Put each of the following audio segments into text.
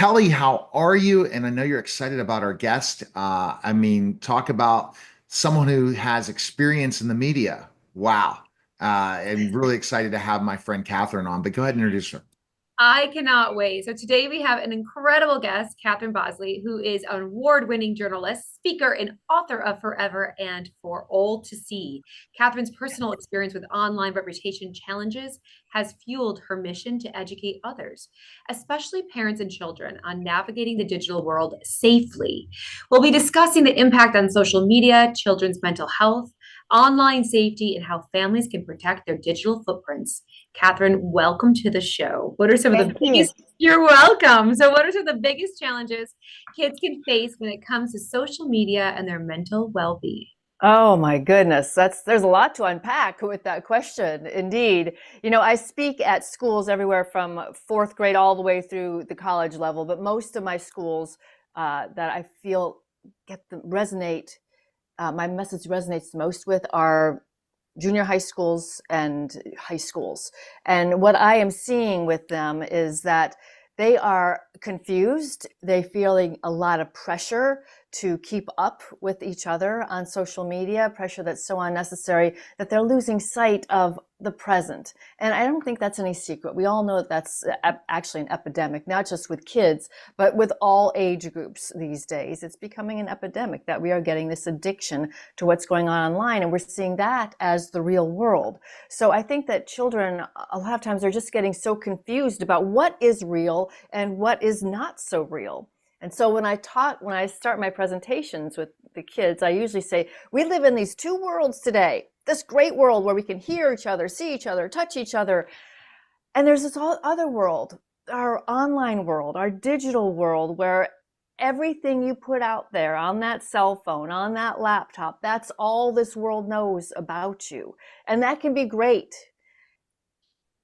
Kelly, how are you? And I know you're excited about our guest. Talk about someone who has experience in the media. Wow. I'm really excited to have my friend Catherine on, but go ahead and introduce her. I cannot wait. So today we have an incredible guest, Catherine Bosley, who is an award-winning journalist, speaker, and author of Forever and For All to See. Catherine's personal experience with online reputation challenges has fueled her mission to educate others, especially parents and children, on navigating the digital world safely. We'll be discussing the impact on social media, children's mental health, online safety, and how families can protect their digital footprints. Catherine, welcome to the show. What are some of the Thank you. biggest, you're welcome. So, what are some of the biggest challenges kids can face when it comes to social media and their mental well being? Oh my goodness, there's a lot to unpack with that question. Indeed. I speak at schools everywhere from fourth grade all the way through the college level, but most of my schools that I feel my message resonates the most with are junior high schools and high schools. And what I am seeing with them is that they are confused. They're feeling a lot of pressure to keep up with each other on social media, pressure that's so unnecessary that they're losing sight of the present. And I don't think that's any secret. We all know that that's actually an epidemic, not just with kids, but with all age groups these days. It's becoming an epidemic that we are getting this addiction to what's going on online, and we're seeing that as the real world. So I think that children, a lot of times, are just getting so confused about what is real and what is not so real. And so when I start my presentations with the kids, I usually say, we live in these two worlds today. This great world where we can hear each other, see each other, touch each other. And there's this other world, our online world, our digital world, where everything you put out there on that cell phone, on that laptop, that's all this world knows about you. And that can be great.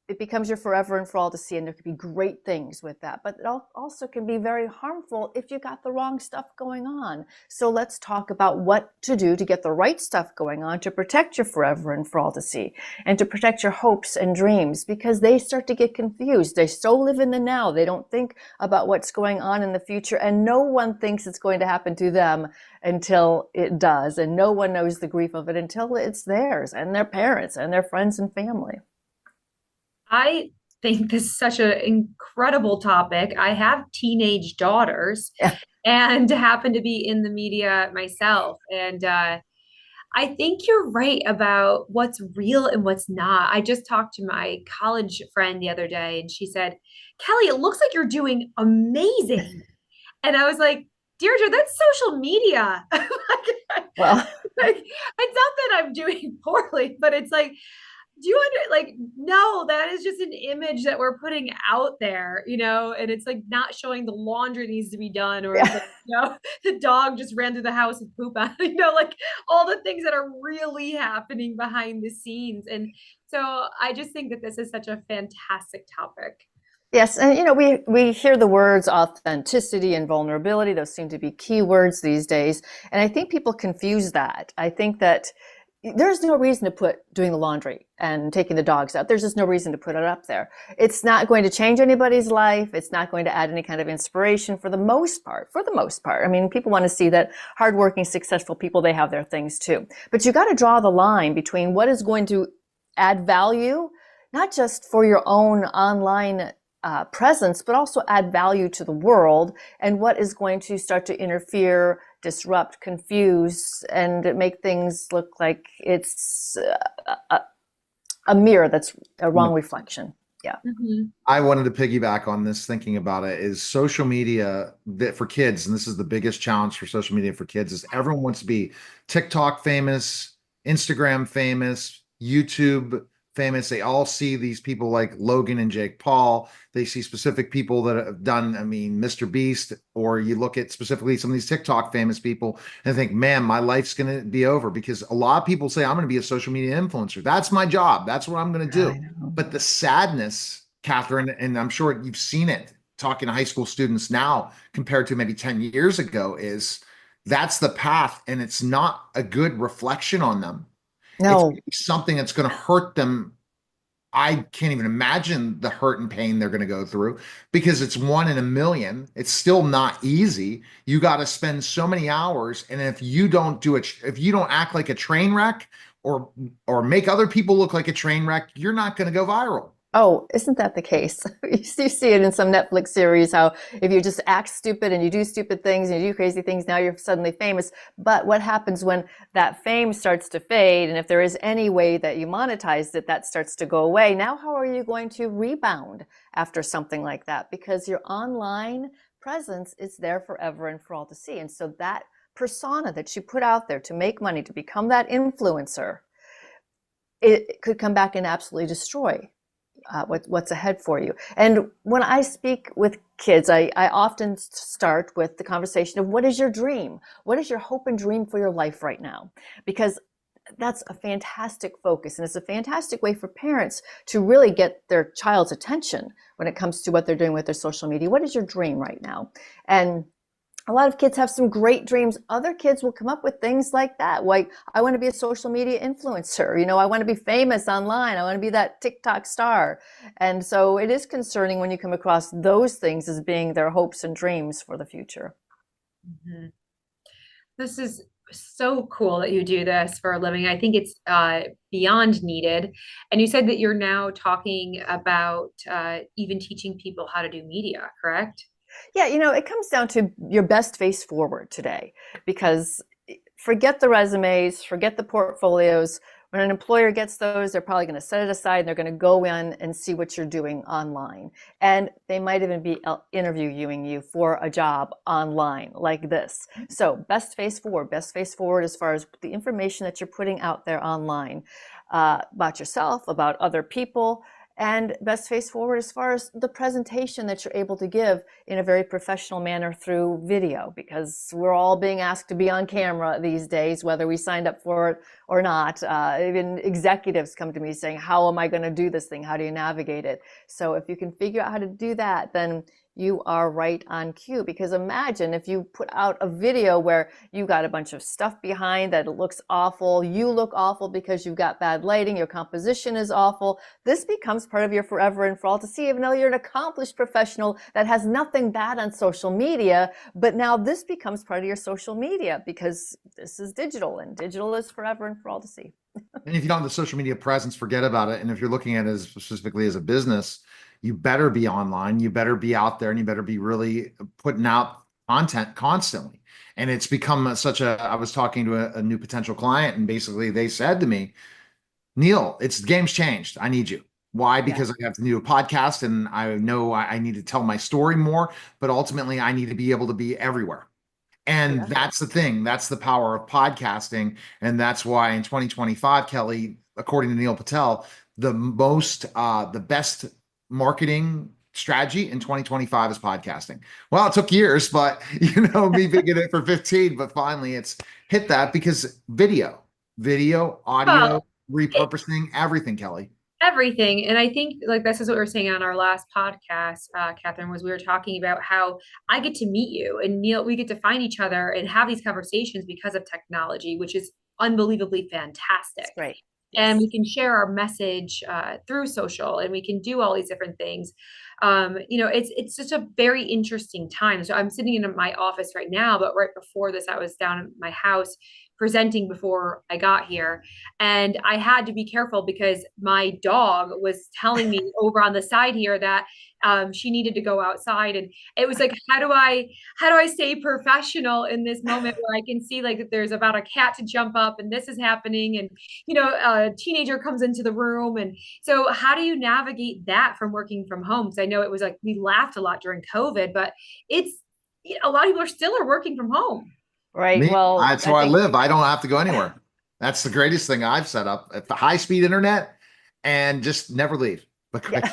It becomes your forever and for all to see, and there could be great things with that, but it also can be very harmful if you got the wrong stuff going on. So let's talk about what to do to get the right stuff going on to protect your forever and for all to see, and to protect your hopes and dreams, because they start to get confused. They so live in the now. They don't think about what's going on in the future, and no one thinks it's going to happen to them until it does, and no one knows the grief of it until it's theirs and their parents and their friends and family. I think this is such an incredible topic. I have teenage daughters Yeah. and happen to be in the media myself. And I think you're right about what's real and what's not. I just talked to my college friend the other day, and she said, Kelly, it looks like you're doing amazing. And I was like, Deirdre, that's social media. Well, Like, it's not that I'm doing poorly, but it's like, do you like, no, that is just an image that we're putting out there, and it's like not showing the laundry needs to be done, or yeah. the dog just ran through the house with poop on, like all the things that are really happening behind the scenes. And so I just think that this is such a fantastic topic. Yes, and we hear the words authenticity and vulnerability. Those seem to be key words these days, and I think people confuse that. I think that there's no reason to put doing the laundry and taking the dogs out. There's just no reason to put it up there. It's not going to change anybody's life. It's not going to add any kind of inspiration for the most part. For the most part, I mean, people want to see that hardworking, successful people, they have their things too. But you got to draw the line between what is going to add value, not just for your own online presence, but also add value to the world, and what is going to start to interfere, disrupt, confuse, and make things look like it's a mirror that's a wrong reflection. Yeah. Mm-hmm. I wanted to piggyback on this, thinking about it, is social media that for kids, and this is the biggest challenge for social media for kids, is everyone wants to be TikTok famous, Instagram famous, YouTube famous. They all see these people like Logan and Jake Paul. They see specific people that have done, Mr. Beast, or you look at specifically some of these TikTok famous people and think, man, my life's going to be over, because a lot of people say, I'm going to be a social media influencer. That's my job. That's what I'm going to do. I know. But the sadness, Catherine, and I'm sure you've seen it talking to high school students now compared to maybe 10 years ago, is that's the path, and it's not a good reflection on them. It's No. something that's going to hurt them I can't even imagine the hurt and pain they're going to go through because it's 1 in a million. It's still not easy. You got to spend so many hours, and if you don't do it, if you don't act like a train wreck or make other people look like a train wreck, you're not going to go viral. Oh, isn't that the case? You see it in some Netflix series how if you just act stupid and you do stupid things and you do crazy things, now you're suddenly famous. But what happens when that fame starts to fade? And if there is any way that you monetized it, that starts to go away. Now, how are you going to rebound after something like that? Because your online presence is there forever and for all to see. And so that persona that you put out there to make money, to become that influencer, it could come back and absolutely destroy what's ahead for you. And when I speak with kids, I often start with the conversation of what is your dream? What is your hope and dream for your life right now? Because that's a fantastic focus, and it's a fantastic way for parents to really get their child's attention when it comes to what they're doing with their social media. What is your dream right now? And a lot of kids have some great dreams. Other kids will come up with things like that. Like, I want to be a social media influencer. I want to be famous online. I want to be that TikTok star. And so it is concerning when you come across those things as being their hopes and dreams for the future. Mm-hmm. This is so cool that you do this for a living. I think it's beyond needed. And you said that you're now talking about even teaching people how to do media, correct? Yeah, it comes down to your best face forward today, because forget the resumes, forget the portfolios. When an employer gets those, they're probably going to set it aside and they're going to go in and see what you're doing online. And they might even be interviewing you for a job online like this. So best face forward as far as the information that you're putting out there online about yourself, about other people. And best face forward as far as the presentation that you're able to give in a very professional manner through video, because we're all being asked to be on camera these days, whether we signed up for it or not. Even executives come to me saying, how am I going to do this thing? How do you navigate it? So if you can figure out how to do that, then you are right on cue. Because imagine if you put out a video where you got a bunch of stuff behind that it looks awful, you look awful because you've got bad lighting, your composition is awful. This becomes part of your forever and for all to see, even though you're an accomplished professional that has nothing bad on social media. But now this becomes part of your social media because this is digital, and digital is forever and for all to see. And if you don't have the social media presence, forget about it. And if you're looking at it as specifically as a business, you better be online, you better be out there, and you better be really putting out content constantly. And it's become I was talking to a new potential client, and basically they said to me, Neil, the game's changed. I need you. Why? Because I have to do a podcast, and I know I need to tell my story more, but ultimately I need to be able to be everywhere. And that's the thing. That's the power of podcasting. And that's why in 2025, Kelly, according to Neil Patel, the best marketing strategy in 2025 is podcasting. Well, it took years, but me being in it for 15, but finally it's hit that because video, audio, repurposing, everything, Kelly. Everything. And I think like this is what we were saying on our last podcast, Catherine, was we were talking about how I get to meet you and Neil, we get to find each other and have these conversations because of technology, which is unbelievably fantastic. That's right. And we can share our message through social, and we can do all these different things. It's just a very interesting time. So I'm sitting in my office right now, but right before this, I was down at my house presenting before I got here. And I had to be careful because my dog was telling me over on the side here that she needed to go outside. And it was like, how do I stay professional in this moment where I can see like there's about a cat to jump up and this is happening, and a teenager comes into the room. And so how do you navigate that from working from home? Because I know it was like we laughed a lot during COVID, but it's a lot of people still are working from home. Right. That's where I live. I don't have to go anywhere. That's the greatest thing I've set up at the high-speed internet, and just never leave. Yeah.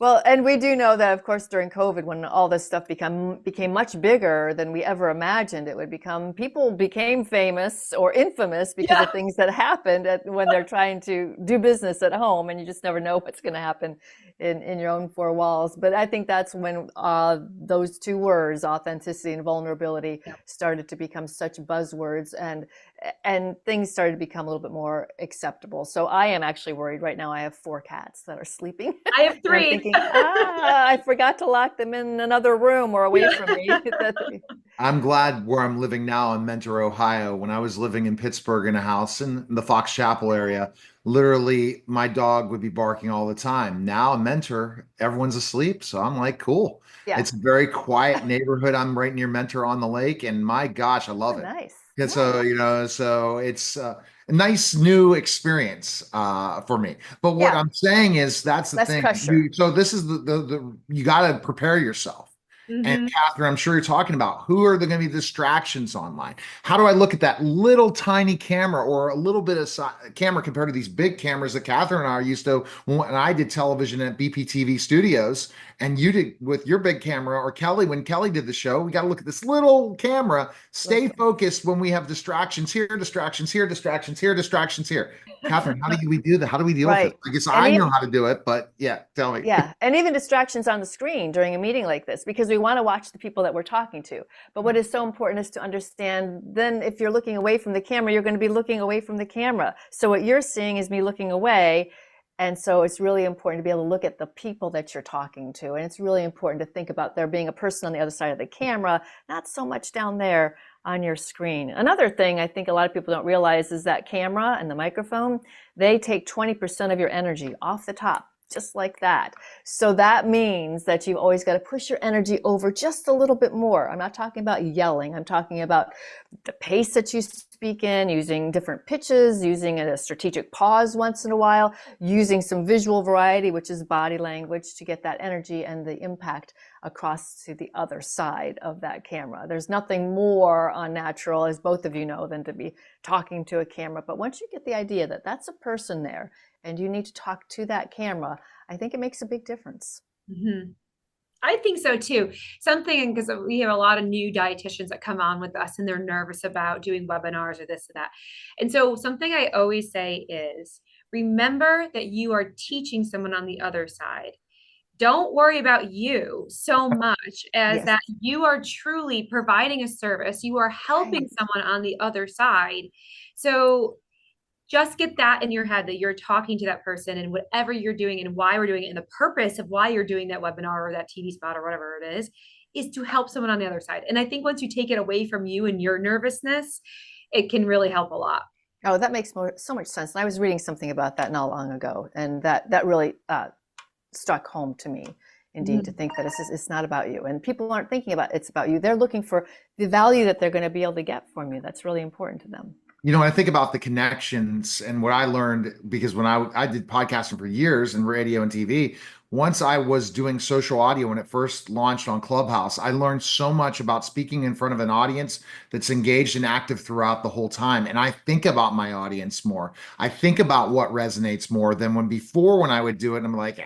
Well, and we do know that, of course, during COVID, when all this stuff became much bigger than we ever imagined it would become, people became famous or infamous because of things that happened when they're trying to do business at home, and you just never know what's going to happen in your own four walls. But I think that's when those two words, authenticity and vulnerability, started to become such buzzwords. And and things started to become a little bit more acceptable. So I am actually worried right now. I have 4 cats that are sleeping. I have And I'm 3. thinking, I forgot to lock them in another room or away from me. I'm glad where I'm living now in Mentor, Ohio. When I was living in Pittsburgh in a house in the Fox Chapel area, literally my dog would be barking all the time. Now in Mentor, everyone's asleep. So I'm like, cool. Yeah. It's a very quiet neighborhood. I'm right near Mentor on the lake, and my gosh, I Oh, love it. nice. And Yeah. so, so it's a nice new experience for me. But what Yeah. I'm saying is that's the Less thing. pressure. So this is the you got to prepare yourself. And Mhm. Catherine, I'm sure you're talking about who are there going to be distractions online? How do I look at that little tiny camera or a little bit of camera compared to these big cameras that Catherine and I are used to when I did television at BPTV Studios and you did with your big camera, or Kelly, when Kelly did the show? We got to look at this little camera, stay Listen. focused when we have distractions here, distractions here, distractions here, distractions here. Catherine, how do we do that? How do we deal with it? Right. I guess And I know how to do it, but yeah, tell me. yeah, and even distractions on the screen during a meeting like this, because we want to watch the people that we're talking to. But what is so important is to understand then if you're looking away from the camera, you're going to be looking away from the camera. So what you're seeing is me looking away. And so it's really important to be able to look at the people that you're talking to. And it's really important to think about there being a person on the other side of the camera, not so much down there on your screen. Another thing I think a lot of people don't realize is that camera and the microphone, they take 20% of your energy off the top, just like that. So that means that you've always got to push your energy over just a little bit more. I'm not talking about yelling. I'm talking about the pace that you speak in, using different pitches, using a strategic pause once in a while, using some visual variety, which is body language, to get that energy and the impact across to the other side of that camera. There's nothing more unnatural, as both of you know, than to be talking to a camera. But once you get the idea that that's a person there and you need to talk to that camera, I think it makes a big difference. Mhm. I think so too. Something, because we have a lot of new dietitians that come on with us and they're nervous about doing webinars or this or that. And so something I always say is remember that you are teaching someone on the other side. Don't worry about you so much as Yes. that you are truly providing a service. You are helping Right. someone on the other side. So just get that in your head that you're talking to that person and whatever you're doing and why we're doing it and the purpose of why you're doing that webinar or that TV spot or whatever it is to help someone on the other side. And I think once you take it away from you and your nervousness, it can really help a lot. Oh, that makes so much sense. And I was reading something about that not long ago, and that really struck home to me. Indeed, to think that it's not about you, and people aren't thinking about it's about you. They're looking for the value that they're going to be able to get from you. That's really important to them. When I think about the connections and what I learned, because when I did podcasting for years and radio and TV, once I was doing social audio when it first launched on Clubhouse, I learned so much about speaking in front of an audience that's engaged and active throughout the whole time. And I think about my audience more. I think about what resonates more than when I would do it, I'm like, I'm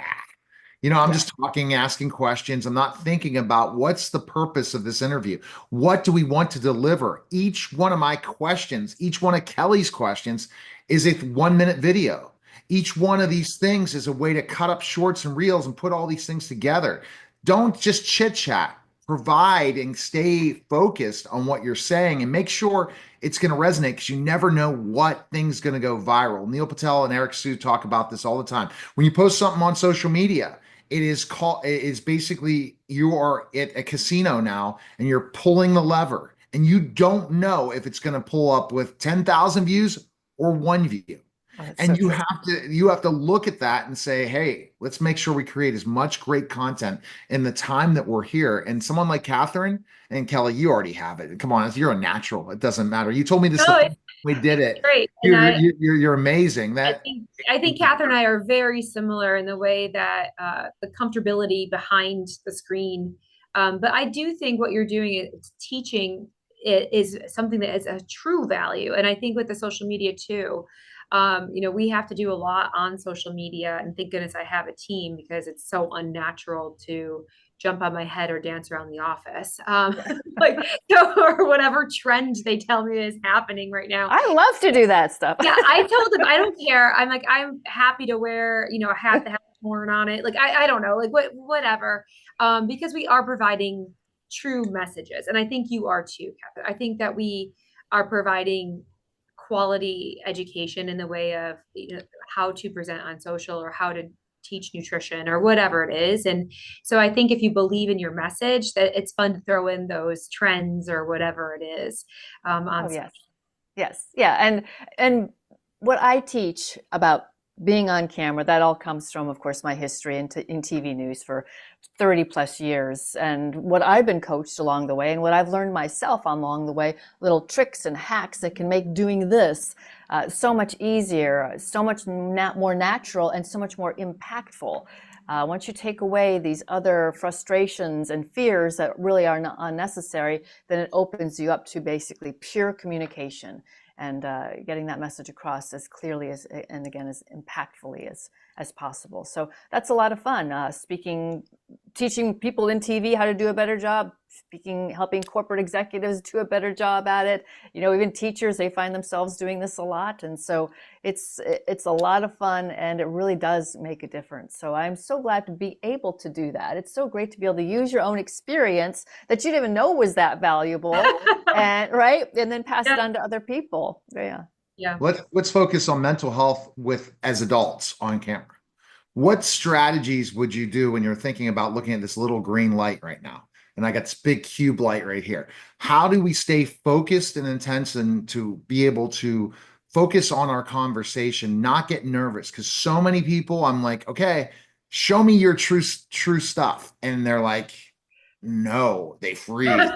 Yeah. just talking, asking questions. I'm not thinking about what's the purpose of this interview. What do we want to deliver? Each one of my questions, each one of Kelly's questions is a 1 minute video. Each one of these things is a way to cut up shorts and reels and put all these things together. Don't just chit chat. Provide and stay focused on what you're saying and make sure it's going to resonate because you never know what thing's going to go viral. Neil Patel and Eric Sue talk about this all the time. When you post something on social media, it is basically you are at a casino now and you're pulling the lever and you don't know if it's going to pull up with 10,000 views or one view. Oh, that's so And true. you have to look at that and say, hey, let's make sure we create as much great content in the time that we're here. And someone like Catherine and Kelly, you already have it. Come on, you're a natural. It doesn't matter. You told me this the No, first it's time we did it. great. And You're amazing. I That think I think Catherine and I are very similar in the way that the comfortability behind the screen. But I do think what you're doing is teaching it is something that is a true value. And I think with the social media too, we have to do a lot on social media. And thank goodness I have a team because it's so unnatural to jump on my head or dance around the office. Like or whatever trend they tell me is happening right now. I love to do that stuff. Yeah, I told them I don't care. I'm like, I'm happy to wear, a hat that has torn on it. Like, I don't know, like whatever. Because we are providing true messages. And I think you are too, Catherine. I think that we are providing quality education in the way of, how to present on social or how to teach nutrition or whatever it is. And so I think if you believe in your message, that it's fun to throw in those trends or whatever it is. Oh, yes. Yes. Yeah. And what I teach about being on camera, that all comes from, of course, my history in TV news for 30 plus years. And what I've been coached along the way and what I've learned myself along the way, little tricks and hacks that can make doing this so much easier, so much more natural, and so much more impactful. Once you take away these other frustrations and fears that really are not unnecessary, then it opens you up to basically pure communication and getting that message across as clearly as, and again, as impactfully as possible. So that's a lot of fun. Teaching people in TV how to do a better job, helping corporate executives do a better job at it. Even teachers, they find themselves doing this a lot. And so it's a lot of fun, and it really does make a difference. So I'm so glad to be able to do that. It's so great to be able to use your own experience that you didn't even know was that valuable, and then pass it on to other people. Yeah. Let's focus on mental health as adults on camera. What strategies would you do when you're thinking about looking at this little green light right now? And I got this big cube light right here. How do we stay focused and intense and to be able to focus on our conversation, not get nervous? Because so many people, I'm like, okay, show me your true stuff. And they're like, no, they freeze.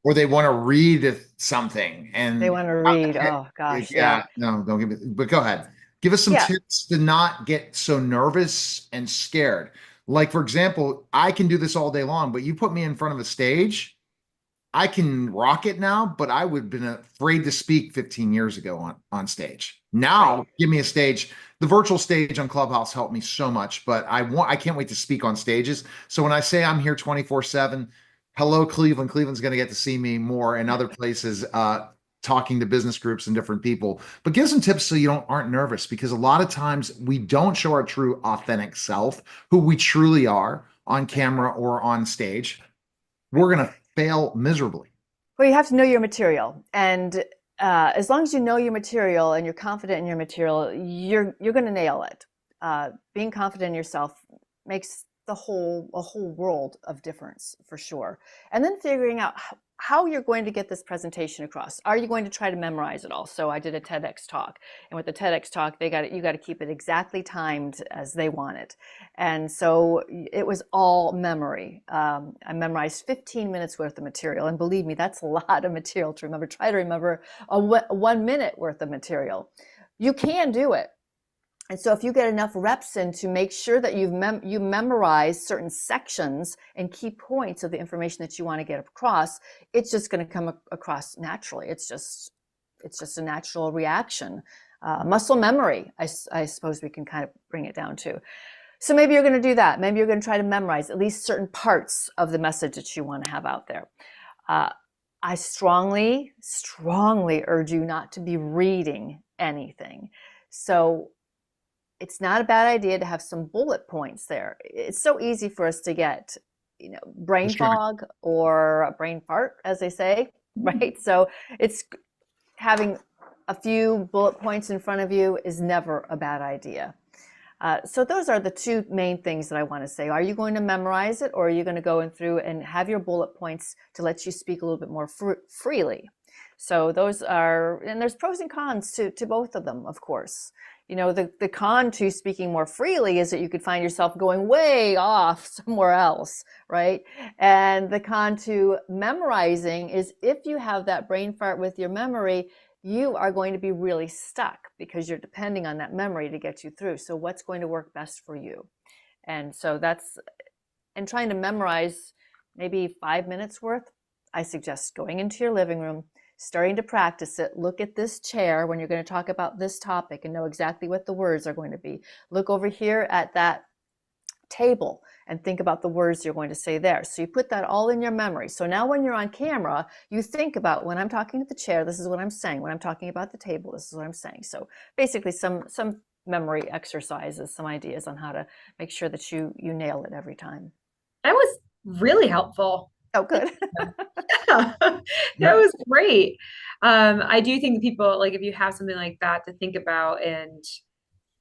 Or they want to read something. And they want to read. Oh, gosh. Yeah. No, don't give me, but go ahead. Give us some tips to not get so nervous and scared. Like, for example, I can do this all day long, but you put me in front of a stage, I can rock it now, but I would have been afraid to speak 15 years ago on stage. Now, give me a stage. The virtual stage on Clubhouse helped me so much, but I can't wait to speak on stages. So when I say I'm here 24/7, hello, Cleveland. Cleveland's going to get to see me more in other places, talking to business groups and different people. But give some tips so you aren't nervous, because a lot of times we don't show our true authentic self, who we truly are on camera or on stage. We're going to fail miserably. Well, you have to know your material. And as long as you know your material and you're confident in your material, you're going to nail it. Being confident in yourself makes a whole world of difference, for sure. And then figuring out how you're going to get this presentation across. Are you going to try to memorize it all? So I did a TEDx talk, and with the TEDx talk, you got to keep it exactly timed as they want it. And so it was all memory. I memorized 15 minutes worth of material, and believe me, that's a lot of material to remember. Try to remember a 1 minute worth of material. You can do it. And so if you get enough reps in to make sure that you memorize certain sections and key points of the information that you want to get across, it's just going to come across naturally. It's just a natural reaction. Muscle memory, I suppose we can kind of bring it down to. So maybe you're going to do that. Maybe you're going to try to memorize at least certain parts of the message that you want to have out there. I strongly, strongly urge you not to be reading anything. So it's not a bad idea to have some bullet points there. It's so easy for us to get, brain fog or a brain fart, as they say, right? So it's having a few bullet points in front of you is never a bad idea. So those are the two main things that I want to say. Are you going to memorize it, or are you going to go in through and have your bullet points to let you speak a little bit more freely? So those are, and there's pros and cons to both of them, of course. The con to speaking more freely is that you could find yourself going way off somewhere else, right? And the con to memorizing is if you have that brain fart with your memory, you are going to be really stuck because you're depending on that memory to get you through. So what's going to work best for you? And so and trying to memorize maybe 5 minutes worth, I suggest going into your living room, starting to practice it. Look at this chair when you're going to talk about this topic and know exactly what the words are going to be. Look over here at that table and think about the words you're going to say there. So you put that all in your memory. So now when you're on camera, you think about, when I'm talking to the chair, this is what I'm saying. When I'm talking about the table, this is what I'm saying. So basically some memory exercises, some ideas on how to make sure that you nail it every time. That was really helpful. Oh, good. That Yeah. was great. I do think that people, like, if you have something like that to think about and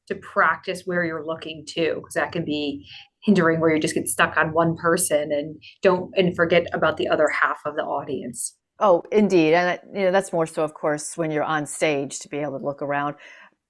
to practice where you're looking too, because that can be hindering where you just get stuck on one person and don't and forget about the other half of the audience. Oh, indeed. And that's more so, of course, when you're on stage to be able to look around.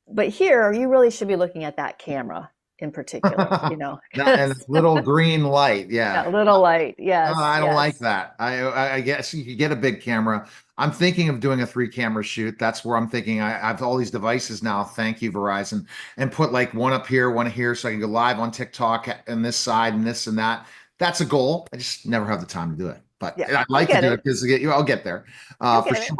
But here, you really should be looking at that camera in particular, And 'cause little green light. Yeah. that little light. Yes, I don't like yes. that. I guess you could get a big camera. I'm thinking of doing a 3 camera shoot. That's where I'm thinking I have all these devices now. Thank you, Verizon, and put like one up here, one here, so I can go live on TikTok and this side and this and that. That's a goal. I just never have the time to do it, but Yeah, I'd you'll like to get do it it. because I'll get there You'll for get it. sure.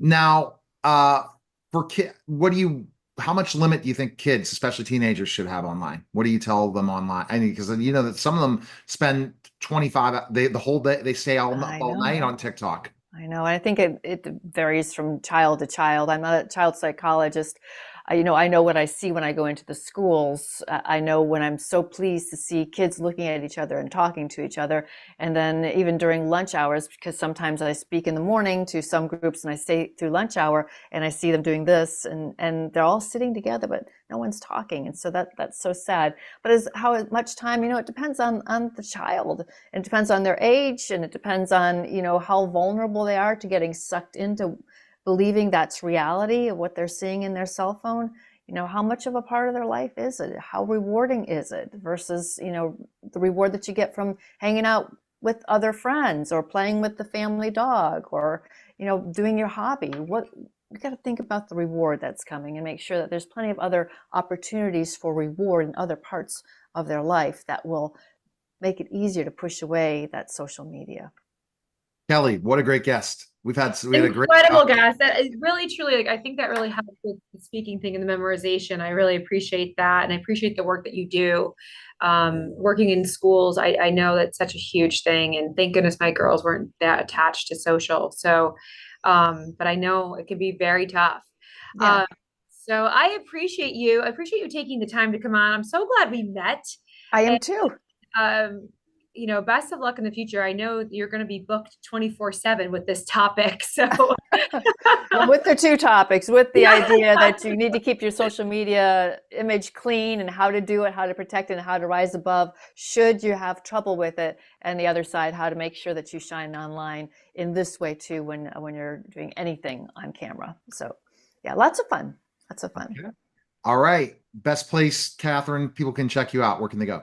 Now, for kid, what do you? How much limit do you think kids, especially teenagers, should have online? What do you tell them online? I mean, because you know that some of them spend 25 the whole day, they stay I all night know. on TikTok. I know. I think it varies from child to child. I'm not a child psychologist. I know what I see when I go into the schools. I know when I'm so pleased to see kids looking at each other and talking to each other. And then even during lunch hours, because sometimes I speak in the morning to some groups and I stay through lunch hour and I see them doing this and they're all sitting together, but no one's talking. And so that's so sad. But as how much time, it depends on the child. It depends on their age and it depends on, how vulnerable they are to getting sucked into believing that's reality of what they're seeing in their cell phone. How much of a part of their life is it? How rewarding is it versus, the reward that you get from hanging out with other friends or playing with the family dog or, doing your hobby? You got to think about the reward that's coming and make sure that there's plenty of other opportunities for reward in other parts of their life that will make it easier to push away that social media. Kelly, what a great guest. We had a great Incredible, guys. That is really, truly, like, I think that really helps with the speaking thing and the memorization. I really appreciate that. And I appreciate the work that you do. Working in schools, I know that's such a huge thing. And thank goodness my girls weren't that attached to social. So, but I know it can be very tough. Yeah, Um, so I appreciate you. I appreciate you taking the time to come on. I'm so glad we met. I And am too. um, best of luck in the future. I know you're going to be booked 24/7 with this topic. So, Well, with the two topics, with the yeah. idea that you need to keep your social media image clean and how to do it, how to protect it, and how to rise above should you have trouble with it. And the other side, how to make sure that you shine online in this way too when you're doing anything on camera. So, yeah, lots of fun. Lots of fun. Okay. All right. Best place, Catherine, people can check you out. Where can they go?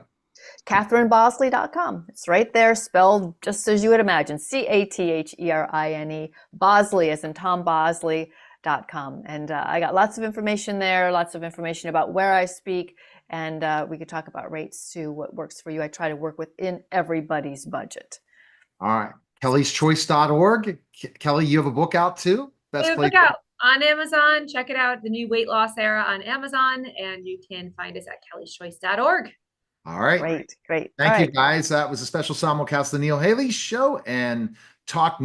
CatherineBosley.com. It's right there, spelled just as you would imagine. Catherine, Bosley as in Tom Bosley.com. And I got lots of information there, lots of information about where I speak, and we could talk about rates too, what works for you. I try to work within everybody's budget. All right. KellysChoice.org. Kelly, you have a book out too? Best place. Look out on Amazon. Check it out, the new weight loss era on Amazon, and you can find us at kellyschoice.org. All right. Great, great. All Thank you, right. guys. That was a special simulcast of the Neil Haley Show and Talk